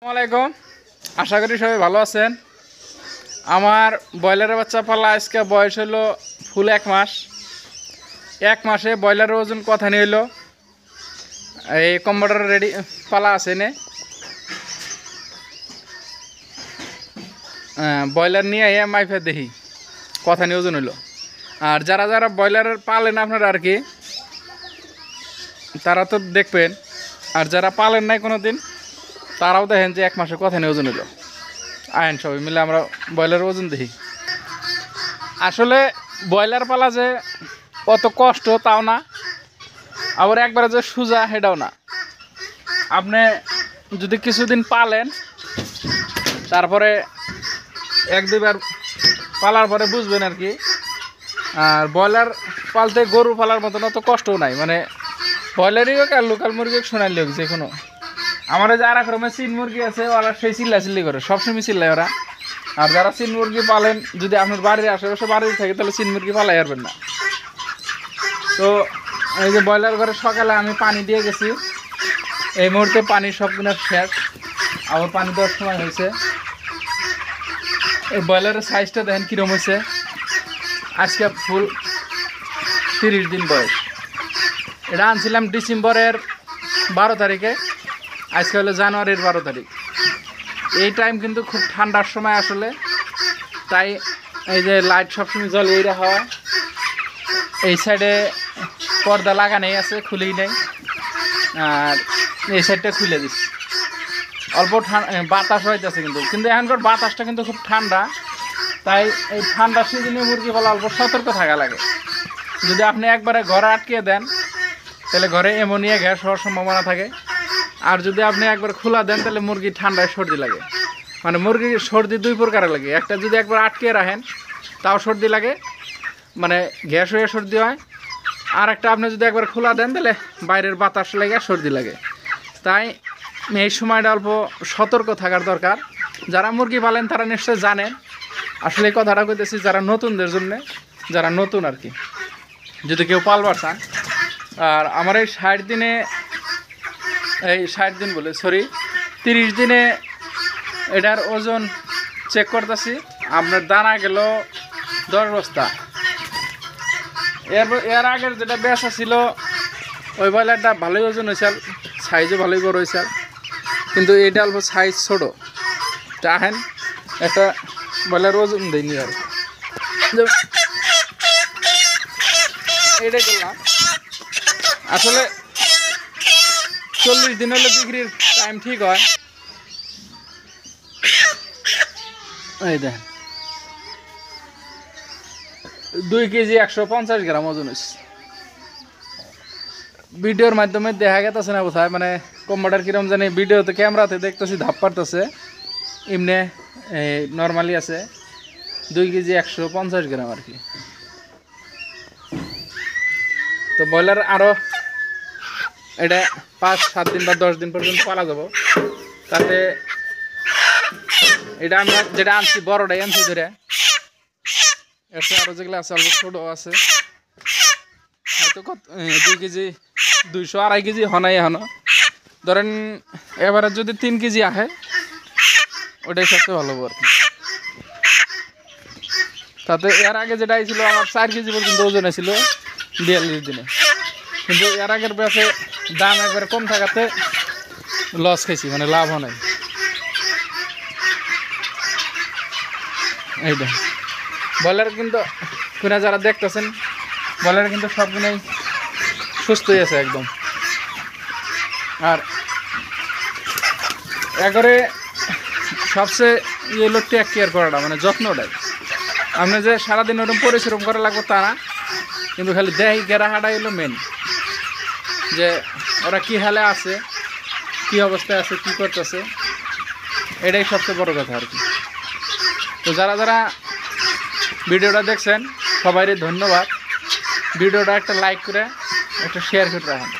আসসালামাইকুম, আশা করি সবাই ভালো আছেন। আমার ব্রয়লারের বাচ্চা পালা আজকে বয়স হলো ফুল 1 মাস। 1 মাসে ব্রয়লারের ওজন কথা নিয়ে হলো এই কম্পিউটার রেডি পালা আছে নে ব্রয়লার নিয়ে মাইফে দেখি কথা নিয়ে ওজন হইলো। আর যারা যারা ব্রয়লারের পালেন আপনারা আর কি তারা তো দেখবেন, আর যারা পালেন নাই কোনো দিন তারাও দেখেন যে 1 মাসে কথা নিয়ে ওজন হইলো। আয়েন সবাই মিলে আমরা ব্রয়লারের ওজন দেখি। আসলে ব্রয়লার পালা যে অত কষ্ট তাও না, আবার একবারে যে সোজা সেটাও না। আপনি যদি কিছুদিন পালেন তারপরে 1-2 বার পালার পরে বুঝবেন আর কি। আর ব্রয়লার পালতে গরু পালার মতন অত কষ্টও নাই, মানে ব্রয়লারই হোক আর লোকাল মুরগি হোক সোনালি হোক যে কোনো। আমার যে আর এক রকমের চীন মুরগি আছে ওরা সেই চিল্লাচিল্লি করে, সবসময় চিল্লায় ওরা। আর যারা চীন মুরগি পালেন যদি আপনার বাড়ির আশেপাশে বাড়ি থাকে তাহলে চীন মুরগি পালাই পারবেন না। তো এই যে ব্রয়লার ঘরে সকালে আমি পানি দিয়ে গেছি, এই মুহূর্তে পানি সবগুলো শেষ, আবার পানি দেওয়ার সময় হয়েছে। এই ব্রয়লারের সাইজটা দেখেন কীরকম হয়েছে। আজকে ফুল 30 দিন বয়স। এটা আনছিলাম ডিসেম্বরের 12 তারিখে, আজকে হলো জানুয়ারির 12 তারিখ। এই টাইম কিন্তু খুব ঠান্ডার সময় আসলে, তাই এই যে লাইট সবসময় জলে এই রাখা হয়। এই সাইডে পর্দা লাগানোই আছে, খুলেই নেই। আর এই সাইডটা খুলে দিচ্ছি, অল্প বাতাস হইতেছে কিন্তু এখনকার বাতাসটা কিন্তু খুব ঠান্ডা, তাই এই ঠান্ডা সিজনে মুরগি পালা অল্প সতর্ক থাকা লাগে। যদি আপনি একবারে ঘরে আটকে দেন তাহলে ঘরে অ্যামোনিয়া গ্যাস হওয়ার সম্ভাবনা থাকে। আর যদি আপনি একবার খোলা দেন তাহলে মুরগি ঠান্ডায় সর্দি লাগে। মানে মুরগির সর্দি 2 প্রকারের লাগে, একটা যদি একবার আটকে রাখেন তাও সর্দি লাগে, মানে গ্যাস হয়ে সর্দি হয়। আর একটা আপনি যদি একবার খোলা দেন তাহলে বাইরের বাতাস লেগে সর্দি লাগে। তাই এই সময়টা অল্প সতর্ক থাকার দরকার। যারা মুরগি পালেন তারা নিশ্চয় জানেন। আসলে এই কথাটা কইতেছি যারা নতুনদের জন্য, যারা নতুন আর কি, যদি কেউ পালবার চান। আর আমার এই 60 দিনে, এই 60 দিন বলে 30 দিনে এটার ওজন চেক করতেছি। আপনার দানা গেল 10 বস্তা। এর আগের যেটা বেচা ছিল ওই ব্রয়লারটা ভালোই ওজন হয়েছে, সাইজও ভালোই বড় হয়েছে, কিন্তু এটা অল্প সাইজ ছোটো। তাহেন একটা ব্রয়লার ওজন দেয়নি আর এটাই করলাম। আসলে 40 দিন হলে বিক্রির টাইম ঠিক হয়। এই দেখেন 2 কেজি 150 গ্রাম ওজন হয়েছে। ভিডিওর মাধ্যমে দেখা গেছে না কোথায়, মানে কম্পিউটার কিরম জানি, ভিডিওতে ক্যামেরাতে দেখতেছি ধাপ পারতেছে, এমনি নর্মালি আছে 2 কেজি 150 গ্রাম আর কি। তো ব্রয়লার আরও এটা 5-7 দিন বা 10 দিন পর্যন্ত পালা যাব। তাতে এটা আমরা যেটা আনছি বড়টাই আনছি ধরে, এসে আরও যেগুলো আছে অল্প ছোটো আছে, হয়তো 2 কেজি 200-2.5 কেজি হনাই এখনো। ধরেন এবারে যদি 3 কেজি আসে ওটাই সবচেয়ে ভালো আর কি। তাতে এর আগে যেটা ছিল আমার 4 কেজি পর্যন্ত ওজন ছিল 42 দিনে, কিন্তু এর আগের ব্যাচে দাম একবারে কম থাকাতে লস খাইছি, মানে লাভ হয় নাই। এইটা ব্রয়লার কিন্তু কিনা যারা দেখতেছেন, ব্রয়লার কিন্তু সবগুলোই সুস্থই আছে একদম। আর একবারে সবচেয়ে ইয়ে হলো টেক কেয়ার করাটা, মানে যত্নটাই। আপনি যে সারাদিন ওরকম পরিশ্রম করা লাগবে তা না, কিন্তু খালি দেহি রাখাটাই হলো মেন, যে ওরা কী হালে আছে, কী অবস্থায় আছে, কী করতেছে, এটাই সবচেয়ে বড় কথা আর কি। তো যারা যারা ভিডিওটা দেখছেন সবাইকে ধন্যবাদ। ভিডিওটা একটা লাইক করে একটা শেয়ার করে রাখেন।